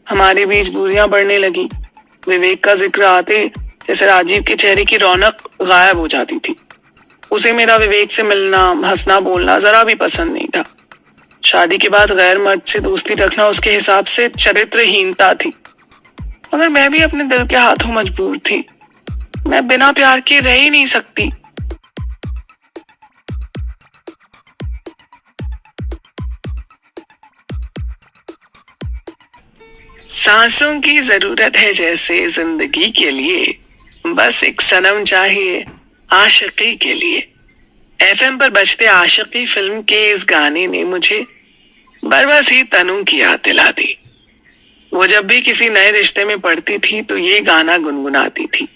हमारे बीच दूरियां बढ़ने लगी। विवेक का जिक्र आते जैसे राजीव के चेहरे की रौनक गायब हो जाती थी। उसे मेरा विवेक से मिलना, हंसना, बोलना जरा भी पसंद नहीं था। शादी के बाद गैर मर्द से दोस्ती रखना उसके हिसाब से चरित्रहीनता थी। मगर मैं भी अपने दिल के हाथों मजबूर थी। मैं बिना प्यार के रह ही नहीं सकती। सांसों की जरूरत है जैसे जिंदगी के लिए, बस एक सनम चाहिए आशिकी के लिए। एफएम पर बजते आशिकी फिल्म के इस गाने ने मुझे बरबस ही तनु की याद दिला दी। वो जब भी किसी नए रिश्ते में पड़ती थी तो ये गाना गुनगुनाती थी।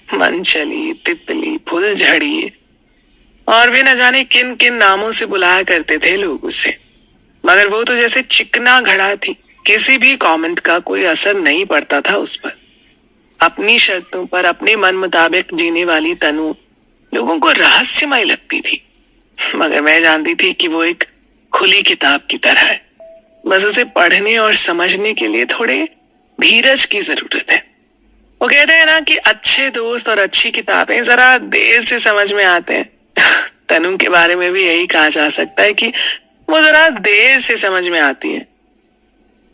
मन चली, तितली, फुल झड़ी और भी न जाने किन किन नामों से बुलाया करते थे लोग उसे। मगर वो तो जैसे चिकना घड़ा थी, किसी भी कमेंट का कोई असर नहीं पड़ता था उस पर। अपनी शर्तों पर अपने मन मुताबिक जीने वाली तनु लोगों को रहस्यमय लगती थी। मगर मैं जानती थी कि वो एक खुली किताब की तरह है। बस उसे पढ़ने और समझने के लिए थोड़े धीरज की जरूरत है। वो कहते हैं ना कि अच्छे दोस्त और अच्छी किताबें जरा देर से समझ में आते हैं। तनु के बारे में भी यही कहा जा सकता है कि वो जरा देर से समझ में आती है।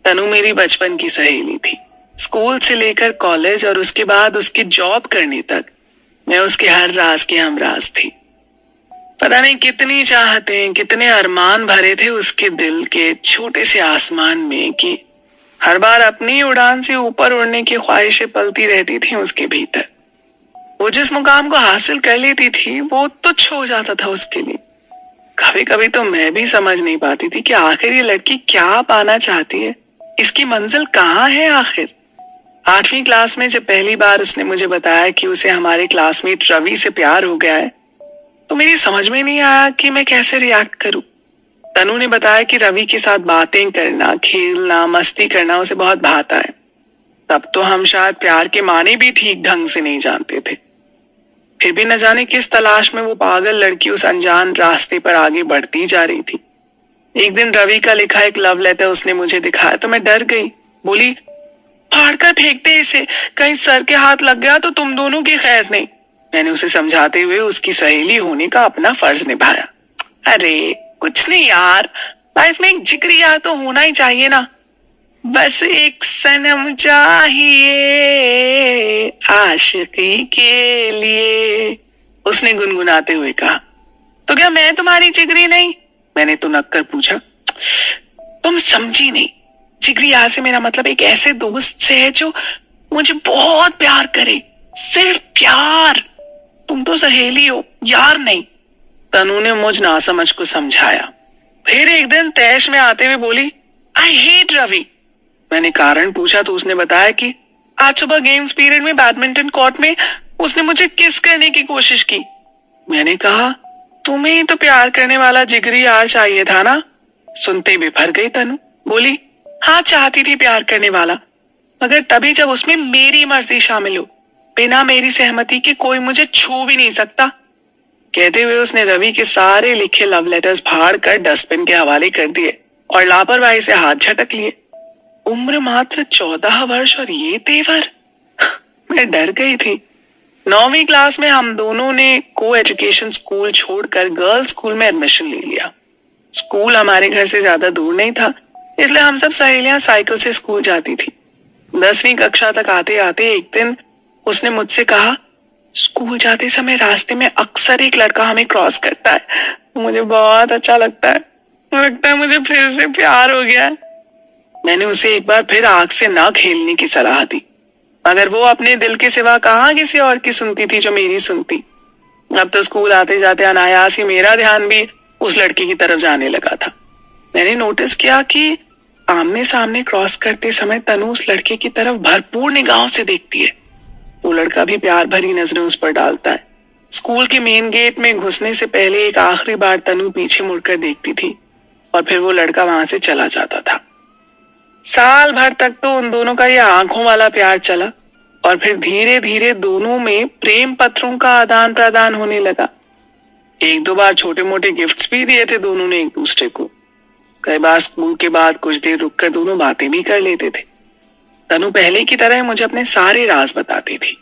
तनु मेरी बचपन की सहेली थी। स्कूल से लेकर कॉलेज और उसके बाद उसकी जॉब करने तक मैं उसके हर राज की हमराज थी। पता नहीं कितनी चाहतें, कितने अरमान भरे थे उसके दिल के छोटे से आसमान में कि हर बार अपनी उड़ान से ऊपर उड़ने की ख्वाहिशें पलती रहती थी उसके भीतर। वो जिस मुकाम को हासिल कर लेती थी वो तुच्छ हो जाता था उसके लिए। कभी कभी तो मैं भी समझ नहीं पाती थी कि आखिर ये लड़की क्या पाना चाहती है, इसकी मंजिल कहाँ है आखिर। 8वीं क्लास में जब पहली बार उसने मुझे बताया कि उसे हमारे क्लासमेट रवि से प्यार हो गया है तो मेरी समझ में नहीं आया कि मैं कैसे रिएक्ट करूं। तनु ने बताया कि रवि के साथ बातें करना, खेलना, मस्ती करना उसे बहुत भाता है। तब तो हम शायद प्यार के माने भी ठीक ढंग से नहीं जानते थे। फिर भी न जाने किस तलाश में वो पागल लड़की उस अनजान रास्ते पर आगे बढ़ती जा रही थी। एक दिन रवि का लिखा एक लव लेटर उसने मुझे दिखाया तो मैं डर गई। बोली, फाड़ कर फेंक दे इसे, कहीं सर के हाथ लग गया तो तुम दोनों की खैर नहीं। मैंने उसे समझाते हुए उसकी सहेली होने का अपना फर्ज निभाया। अरे कुछ नहीं यार, लाइफ में एक जिगरी यार तो होना ही चाहिए ना। बस एक सनम चाहिए आशिकी के लिए, उसने गुनगुनाते हुए कहा। तो क्या मैं तुम्हारी जिगरी नहीं? मैंने तो नक्कर पूछा। तुम समझी नहीं, जिगरी यार से मेरा मतलब एक ऐसे दोस्त से है जो मुझे बहुत प्यार करे, सिर्फ प्यार। तुम तो सहेली हो, यार नहीं। तनु ने मुझ नासमझ को समझाया। फिर एक दिन तैश में आते हुए बोली, आई हेट रवि। मैंने कारण पूछा तो उसने बताया कि आज सुबह गेम्स पीरियड में बैडमिंटन कोर्ट में उसने मुझे किस करने की कोशिश की। मैंने कहा, तुम्हें ही तो प्यार करने वाला जिगरी यार चाहिए था ना। सुनते बिफर गई तनु। बोली, हाँ चाहती थी प्यार करने वाला, मगर तभी जब उसमें मेरी मर्जी शामिल हो। बिना मेरी सहमति के कोई मुझे छू भी नहीं सकता। कहते हुए उसने रवि के सारे लिखे लव लेटर्स फाड़ कर डस्टबिन के हवाले कर दिए और लापरवाही से हाथ झटक लिए। उम्र मात्र 14 वर्ष और ये तेवर। मैं डर गई थी। 9वीं क्लास में हम दोनों ने को एजुकेशन स्कूल छोड़कर गर्ल्स स्कूल में एडमिशन ले लिया। स्कूल हमारे घर से ज्यादा दूर नहीं था, इसलिए हम सब सहेलियां साइकिल से स्कूल जाती थी। 10वीं कक्षा तक आते आते एक दिन उसने मुझसे कहा, स्कूल जाते समय रास्ते में अक्सर एक लड़का हमें क्रॉस करता है, मुझे बहुत अच्छा लगता है मुझे फिर से प्यार हो गया है। मैंने उसे एक बार फिर आग से ना खेलने की सलाह दी, मगर वो अपने दिल के सिवा कहाँ किसी और की सुनती थी जो मेरी सुनती। अब तो स्कूल आते जाते अनायास ही मेरा ध्यान भी उस लड़की की तरफ जाने लगा था। मैंने नोटिस किया कि आमने सामने क्रॉस करते समय तनु उस लड़के की तरफ भरपूर निगाहों से देखती है। वो लड़का भी प्यार भरी नजरें उस पर डालता है। स्कूल के मेन गेट में घुसने से पहले एक आखिरी बार तनु पीछे मुड़कर देखती थी और फिर वो लड़का वहां से चला जाता था। साल भर तक तो उन दोनों का ये आंखों वाला प्यार चला और फिर धीरे धीरे दोनों में प्रेम पत्रों का आदान प्रदान होने लगा। 1-2 बार छोटे मोटे गिफ्ट्स भी दिए थे दोनों ने एक दूसरे को। कई बार स्कूल के बाद कुछ देर रुककर दोनों बातें भी कर लेते थे। तनु पहले की तरह मुझे अपने सारे राज बताती थी।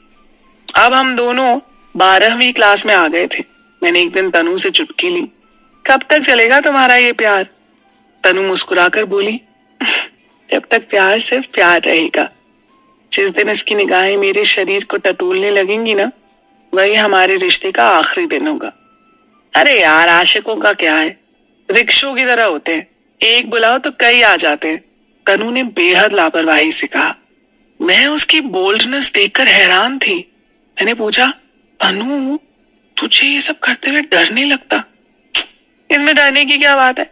अब हम दोनों 12वीं क्लास में आ गए थे। मैंने एक दिन तनु से चुटकी ली, कब तक चलेगा तुम्हारा ये प्यार? तनु मुस्कुराकर बोली, जब तक प्यार सिर्फ प्यार रहेगा। जिस दिन इसकी निगाहें मेरे शरीर को टटोलने लगेंगी ना, वही हमारे रिश्ते का आखिरी दिन होगा। अरे यार, आशिकों का क्या है, रिक्शों की तरह होते हैं, एक बुलाओ तो कई आ जाते हैं। तनु ने बेहद लापरवाही से कहा। मैं उसकी बोल्डनेस देखकर हैरान थी। मैंने पूछा, तनु तुझे ये सब करते हुए डर नहीं लगता? इसमें डरने की क्या बात है?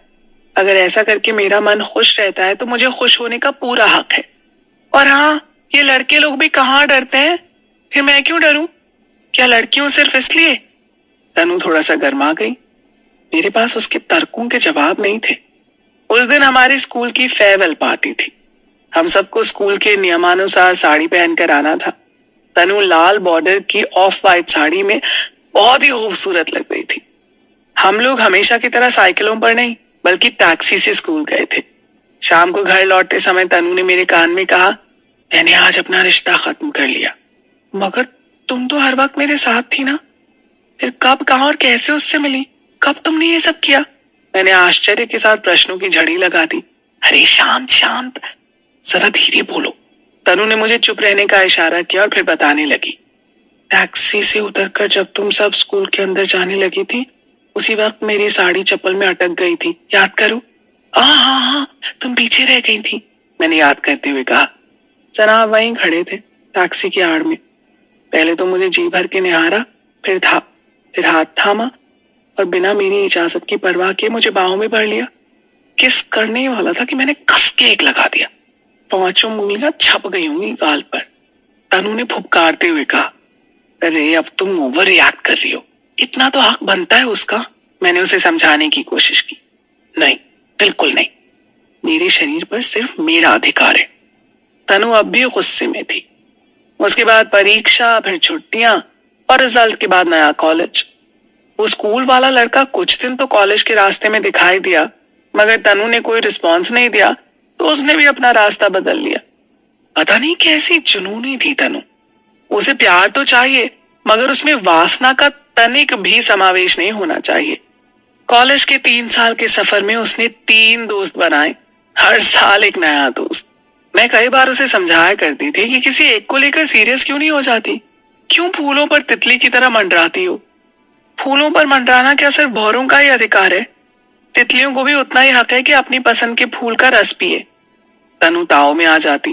अगर ऐसा करके मेरा मन खुश रहता है तो मुझे खुश होने का पूरा हक है। और हाँ, ये लड़के लोग भी कहाँ डरते हैं, फिर मैं क्यों डरूं? क्या लड़कियों सिर्फ इसलिए? तनु थोड़ा सा गर्मा गई। मेरे पास उसके तर्कों के जवाब नहीं थे। उस दिन हमारी स्कूल की फेयरवेल पार्टी थी। हम सबको स्कूल के नियमानुसार साड़ी पहनकर आना था। तनु लाल बॉर्डर की ऑफ वाइट साड़ी में बहुत ही खूबसूरत लग रही थी। हम लोग हमेशा की तरह साइकिलों पर नहीं बल्कि टैक्सी से स्कूल गए थे। शाम को घर लौटते समय तनु ने मेरे कान में कहा, मैंने आज अपना रिश्ता खत्म कर लिया। मगर तुम तो हर वक्त मेरे साथ थी ना, फिर कब, कहां और कैसे उससे मिली? कब तुमने ये सब किया? मैंने आश्चर्य के साथ प्रश्नों की झड़ी लगा दी। अरे शांत शांत, जरा धीरे बोलो। तनु ने मुझे चुप रहने का इशारा किया और फिर बताने लगी। टैक्सी से उतरकर जब तुम सब स्कूल के अंदर जाने लगी थी, उसी वक्त मेरी साड़ी चप्पल में अटक गई थी, याद करो? हाँ हाँ, तुम पीछे रह गई थी, मैंने याद करते हुए कहा। जनाब वहीं खड़े थे टैक्सी की आड़ में। पहले तो मुझे जी भर के निहारा, फिर हाथ थामा और बिना मेरी इजाजत की परवाह किए मुझे बाहों में भर लिया। किस करने ही वाला था कि मैंने कस के एक लगा दिया। 5 उंगलियां छप गई होंगी गाल पर। तनु ने फुफकारते हुए कहा, अरे अब तुम ओवर रिएक्ट कर रही हो, इतना तो हक बनता है उसका। मैंने उसे समझाने की कोशिश की। नहीं, बिल्कुल नहीं, मेरे शरीर पर सिर्फ मेरा अधिकार है। तनु अब भी गुस्से में थी। उसके बाद परीक्षा, फिर छुट्टियां और रिजल्ट के बाद नया कॉलेज। वो स्कूल वाला लड़का कुछ दिन तो कॉलेज के रास्ते में दिखाई दिया, मगर तनु ने कोई रिस्पॉन्स नहीं दिया तो उसने भी अपना रास्ता बदल लिया। पता नहीं कैसी जुनूनी थी तनु। उसे प्यार तो चाहिए, मगर उसमें वासना का तनिक भी समावेश नहीं होना चाहिए। कॉलेज के 3 साल के सफर में उसने 3 दोस्त बनाए, हर साल एक नया दोस्त। मैं कई बार उसे समझाया करती थी कि किसी एक को लेकर सीरियस क्यों नहीं हो जाती, क्यों फूलों पर तितली की तरह मंडराती हो? फूलों पर मंडराना क्या सिर्फ भौरों का ही अधिकार है? तितलियों को भी उतना ही हक है कि अपनी पसंद के फूल का रस पिए। तनु ताव में आ जाती।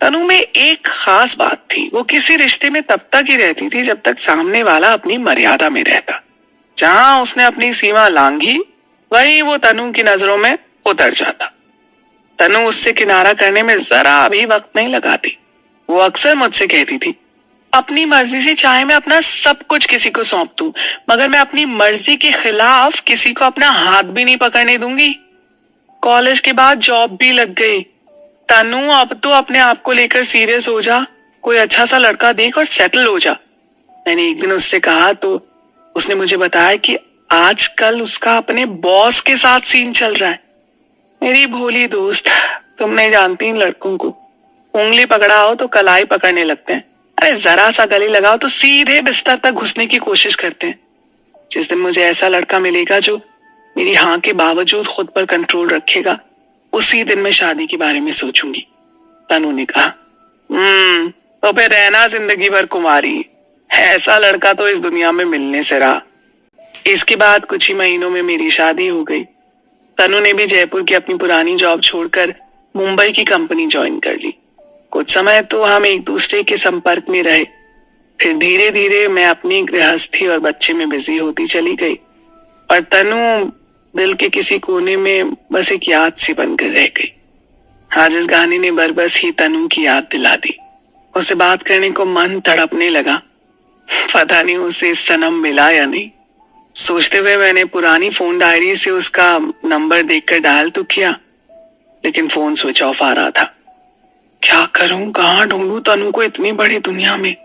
तनु में एक खास बात थी, वो किसी रिश्ते में तब तक ही रहती थी जब तक सामने वाला अपनी मर्यादा में रहता। जहां उसने अपनी सीमा लांघी, वहीं वो तनु की नजरों में उतर जाता। तनु उससे किनारा करने में जरा भी वक्त नहीं लगाती। वो अक्सर मुझसे कहती थी, अपनी मर्जी से चाहे मैं अपना सब कुछ किसी को सौंप दूं, मगर मैं अपनी मर्जी के खिलाफ किसी को अपना हाथ भी नहीं पकड़ने दूंगी। कॉलेज के बाद जॉब भी लग गई। तनु अब तो अपने आप को लेकर सीरियस हो जा, कोई अच्छा सा लड़का देख और सेटल हो जा। मैंने एक दिन उससे कहा तो उसने मुझे बताया कि आजकल उसका अपने बॉस के साथ सीन चल रहा है। मेरी भोली दोस्त, तुम नहीं जानती इन लड़कों को, उंगली पकड़ाओ तो कलाई पकड़ने लगते हैं। अरे जरा सा गले लगाओ तो सीधे बिस्तर तक घुसने की कोशिश करते हैं। जिस दिन मुझे ऐसा लड़का मिलेगा जो मेरी हाँ के बावजूद खुद पर कंट्रोल रखेगा, उसी दिन मैं शादी के बारे में सोचूंगी। तनु ने कहा, तो फिर रहना जिंदगी भर कुमारी। ऐसा लड़का तो इस दुनिया में मिलने से रहा। इसके बाद कुछ ही महीनों में मेरी शादी हो गई। तनु ने भी जयपुर की अपनी पुरानी जॉब छोड़कर मुंबई की कंपनी ज्वाइन कर ली। कुछ समय तो हम एक दूसरे के संपर्क में रहे, फिर धीरे धीरे मैं अपनी गृहस्थी और बच्चे में बिजी होती चली गई और तनु दिल के किसी कोने में बस एक याद सी बनकर रह गई। आज इस गाने ने बरबस ही तनु की याद दिला दी। उसे बात करने को मन तड़पने लगा। पता नहीं उसे सनम मिला या नहीं। सोचते हुए मैंने पुरानी फोन डायरी से उसका नंबर देखकर डायल तो किया, लेकिन फोन स्विच ऑफ आ रहा था। क्या करूं, कहां ढूंढूं तनु को इतनी बड़ी दुनिया में?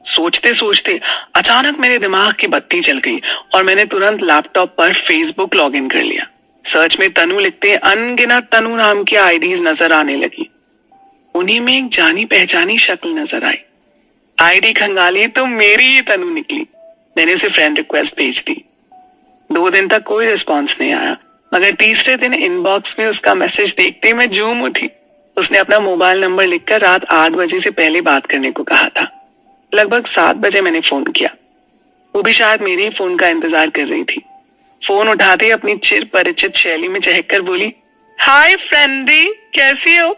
सोचते सोचते अचानक मेरे दिमाग की बत्ती जल गई और मैंने तुरंत लैपटॉप पर फेसबुक लॉगिन कर लिया। सर्च में तनु लिखते अनगिनत तनु नाम की आईडीज नजर आने लगी। कोने में एक जानी पहचानी शक्ल नजर आई। आईडी खंगाली तो मेरी ही तनु निकली। मैंने उसे फ्रेंड रिक्वेस्ट भेज दी। 2 दिन तक कोई रिस्पॉन्स नहीं आया, मगर तीसरे दिन इनबॉक्स में उसका मैसेज देखते ही मैं झूम उठी। उसने अपना मोबाइल नंबर लिखकर रात 8 बजे से पहले बात करने को कहा था। लगभग 7 बजे मैंने फोन किया। वो भी शायद मेरे ही फोन का इंतजार कर रही थी। फोन उठाते ही अपनी चिर परिचित शैली में चहककर बोली, हाय फ्रेंडी, कैसी हो?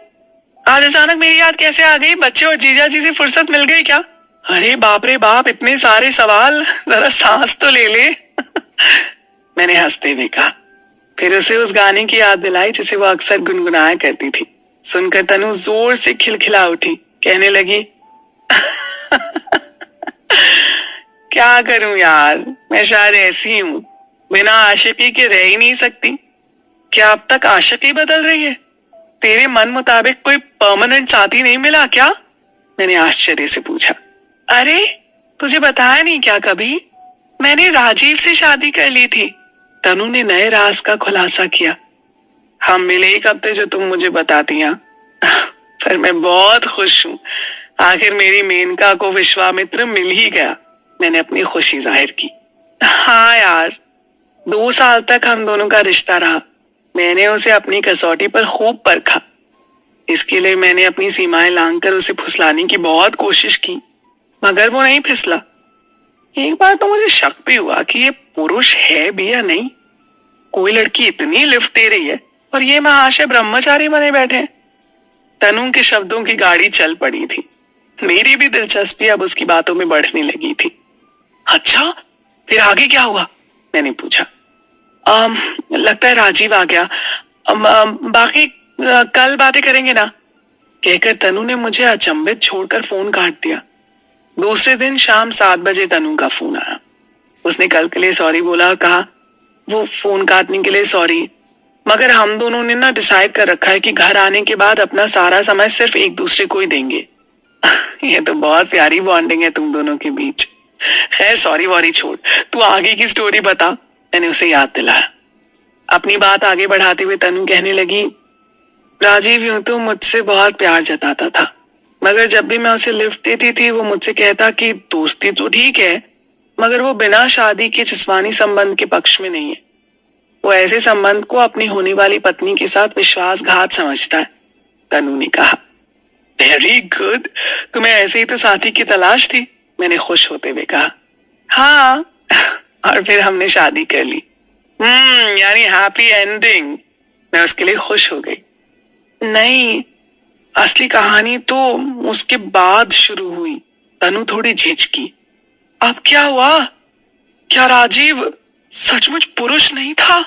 आज अचानक मेरी याद कैसे आ गई? बच्चे और जीजा जी से फुर्सत मिल गई क्या? अरे बाप रे बाप, इतने सारे सवाल, जरा सांस तो ले ले। मैंने हंसते हुए कहा। फिर उसे उस गाने की याद दिलाई जिसे वो अक्सर गुनगुनाया करती थी। सुनकर तनु जोर से खिलखिला उठी, कहने लगी, क्या करूं यार, मैं शायद ऐसी हूं, बिना आशिकी के रह ही नहीं सकती। क्या अब तक आशिकी बदल रही है? तेरे मन मुताबिक कोई परमानेंट साथी नहीं मिला क्या? मैंने आश्चर्य से पूछा। अरे तुझे बताया नहीं क्या कभी? मैंने राजीव से शादी कर ली थी। तनु ने नए राज का खुलासा किया। हम मिले ही कब थे जो तुम मुझे बताती हैं? पर मैं बहुत खुश हूं, आखिर मेरी मेनका को विश्वामित्र मिल ही गया। मैंने अपनी खुशी जाहिर की। हाँ यार, 2 साल तक हम दोनों का रिश्ता रहा। मैंने उसे अपनी कसौटी पर खूब परखा। इसके लिए मैंने अपनी सीमाएं लांघकर उसे फुसलाने की बहुत कोशिश की, मगर वो नहीं फिसला। एक बार तो मुझे शक भी हुआ कि ये पुरुष है भी या नहीं। कोई लड़की इतनी लिफ्ट दे रही है और ये महाशय ब्रह्मचारी बने बैठे। तनु के शब्दों की गाड़ी चल पड़ी थी। मेरी भी दिलचस्पी अब उसकी बातों में बढ़ने लगी थी। अच्छा, फिर आगे क्या हुआ? मैंने पूछा। लगता है राजीव आ गया। बाकी कल बातें करेंगे ना, कहकर तनु ने मुझे अचंभित छोड़कर फोन काट दिया। दूसरे दिन शाम 7 बजे तनु का फोन आया। उसने कल के लिए सॉरी बोला और कहा, वो फोन काटने के लिए सॉरी, मगर हम दोनों ने ना डिसाइड कर रखा है कि घर आने के बाद अपना सारा समय सिर्फ एक दूसरे को ही देंगे। ये तो बहुत प्यारी बॉन्डिंग है तुम दोनों के बीच। खैर सॉरी वॉरी छोड़, तू आगे की स्टोरी बता। मैंने उसे याद दिलाया। अपनी बात आगे बढ़ाते हुए तनु कहने लगी, राजीव यूं तो मुझसे बहुत प्यार जताता था, मगर जब भी मैं उसे लिफ्ट देती थी वो मुझसे कहता कि दोस्ती तो ठीक है, मगर वो बिना शादी के जिस्मानी संबंध के पक्ष में नहीं है। वो ऐसे संबंध को अपनी होने वाली पत्नी के साथ विश्वासघात समझता है। तनु ने कहा। वेरी गुड, तुम्हें ऐसे ही तो साथी की तलाश थी। मैंने खुश होते हुए कहा। हाँ, और फिर हमने शादी कर ली। यानी हैप्पी एंडिंग। मैं उसके लिए खुश हो गई। नहीं, असली कहानी तो उसके बाद शुरू हुई। तनु थोड़ी झिझकी। अब क्या हुआ? क्या राजीव सचमुच पुरुष नहीं था?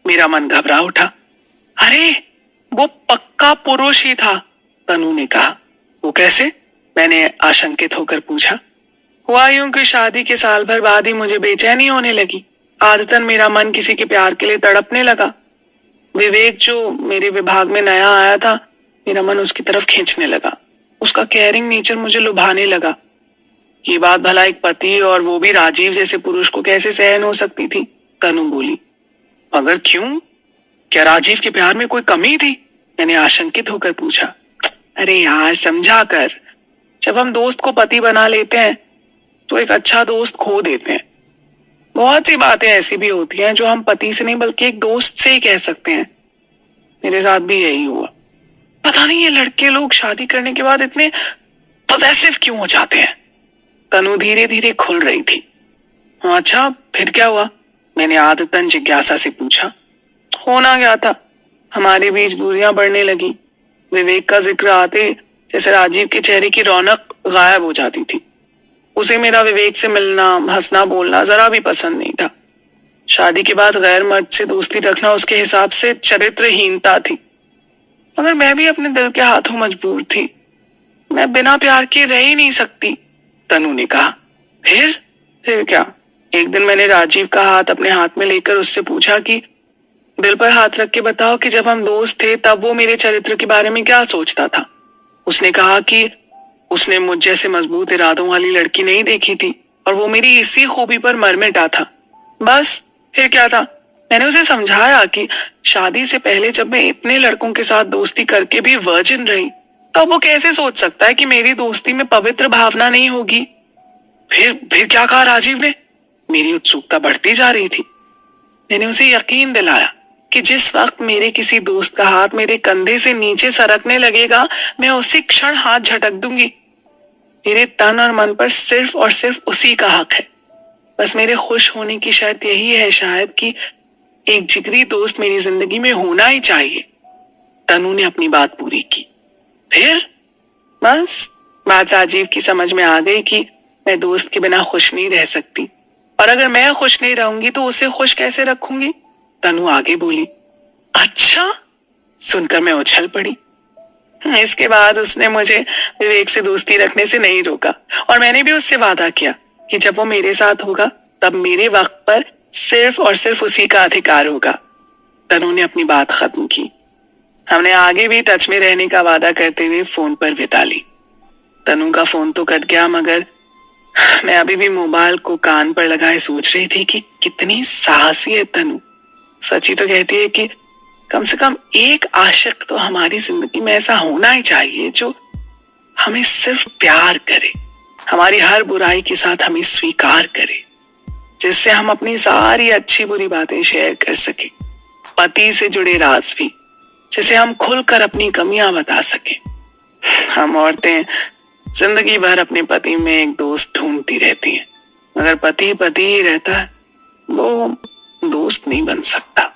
मेरा मन घबरा उठा। अरे वो पक्का पुरुष ही था, तनु ने कहा। वो कैसे? मैंने आशंकित होकर पूछा। हुआ यूं कि शादी के साल भर बाद ही मुझे बेचैनी होने लगी। आदतन मेरा मन किसी के प्यार के लिए तड़पने लगा। विवेक जो मेरे विभाग में नया आया था, मेरा मन उसकी तरफ खींचने लगा। उसका केयरिंग नेचर मुझे लुभाने लगा। ये बात भला एक पति और वो भी राजीव जैसे पुरुष को कैसे सहन हो सकती थी? तनु बोली। मगर क्यों? क्या राजीव के प्यार में कोई कमी थी? मैंने आशंकित होकर पूछा। अरे यार समझा कर, जब हम दोस्त को पति बना लेते हैं तो एक अच्छा दोस्त खो देते हैं। बहुत सी बातें ऐसी भी होती हैं जो हम पति से नहीं बल्कि एक दोस्त से ही कह सकते हैं। मेरे साथ भी यही हुआ। पता नहीं ये लड़के लोग शादी करने के बाद इतने पॉसेसिव क्यों हो जाते हैं? तनु धीरे धीरे खुल रही थी। अच्छा फिर क्या हुआ? मैंने आदतन जिज्ञासा से पूछा। होना क्या था, हमारे बीच दूरियां बढ़ने लगी। विवेक का जिक्र आते जैसे राजीव के चेहरे की रौनक गायब हो जाती थी। उसे मेरा विवेक से मिलना, हंसना, बोलना जरा भी पसंद नहीं था। शादी के बाद गैर मर्द से दोस्ती रखना उसके हिसाब से चरित्रहीनता थी। मगर मैं भी अपने दिल के हाथों मजबूर थी। मैं बिना प्यार के रह ही नहीं सकती, तनु ने कहा। फिर क्या? एक दिन मैंने राजीव का हाथ अपने हाथ में लेकर उससे पूछा कि दिल पर हाथ रख के बताओ कि जब हम दोस्त थे तब वो मेरे चरित्र के बारे में क्या सोचता था। उसने कहा कि उसने मुझ जैसे मजबूत इरादों वाली लड़की नहीं देखी थी और वो मेरी इसी खूबी पर मर मिटा था। बस फिर क्या था? मैंने उसे समझाया कि शादी से पहले जब मैं इतने लड़कों के साथ दोस्ती करके भी वर्जिन रही तो अब वो कैसे सोच सकता है कि मेरी दोस्ती में पवित्र भावना नहीं होगी? फिर क्या कहा राजीव ने? मेरी उत्सुकता बढ़ती जा रही थी। मैंने उसे यकीन दिलाया कि जिस वक्त मेरे किसी दोस्त का हाथ मेरे कंधे से नीचे सरकने लगेगा, मैं उसी क्षण हाथ झटक दूंगी। मेरे तन और मन पर सिर्फ और सिर्फ उसी का हक है। बस मेरे खुश होने की शर्त यही है शायद कि एक जिगरी दोस्त मेरी जिंदगी में होना ही चाहिए। तनु ने अपनी बात पूरी की। फिर बस बात राजीव की समझ में आ गई कि मैं दोस्त के बिना खुश नहीं रह सकती, और अगर मैं खुश नहीं रहूंगी तो उसे खुश कैसे रखूंगी? तनु आगे बोली। अच्छा, सुनकर मैं उछल पड़ी। इसके बाद उसने मुझे विवेक से दोस्ती रखने से नहीं रोका, और मैंने भी उससे वादा किया कि जब वो मेरे साथ होगा तब मेरे वक्त पर सिर्फ और सिर्फ उसी का अधिकार होगा। तनु ने अपनी बात खत्म की। हमने आगे भी टच में रहने का वादा करते हुए फोन पर बिता ली। तनु का फोन तो कट गया, मगर मैं अभी भी मोबाइल को कान पर लगाए सोच रही थी कि कितनी साहसी है तनु। सची तो कहती है कि कम से कम एक आशिक तो हमारी जिंदगी में ऐसा होना ही चाहिए जो हमें सिर्फ प्यार करे, हमारी हर बुराई के साथ हमें स्वीकार करे, जिससे हम अपनी सारी अच्छी बुरी बातें शेयर कर सके, पति से जुड़े राज भी, जिसे हम खुलकर अपनी कमियां बता सके। हम औरतें जिंदगी भर अपने पति में एक दोस्त ढूंढती रहती हैं, मगर पति पति ही रहता है, वो दोस्त नहीं बन सकता।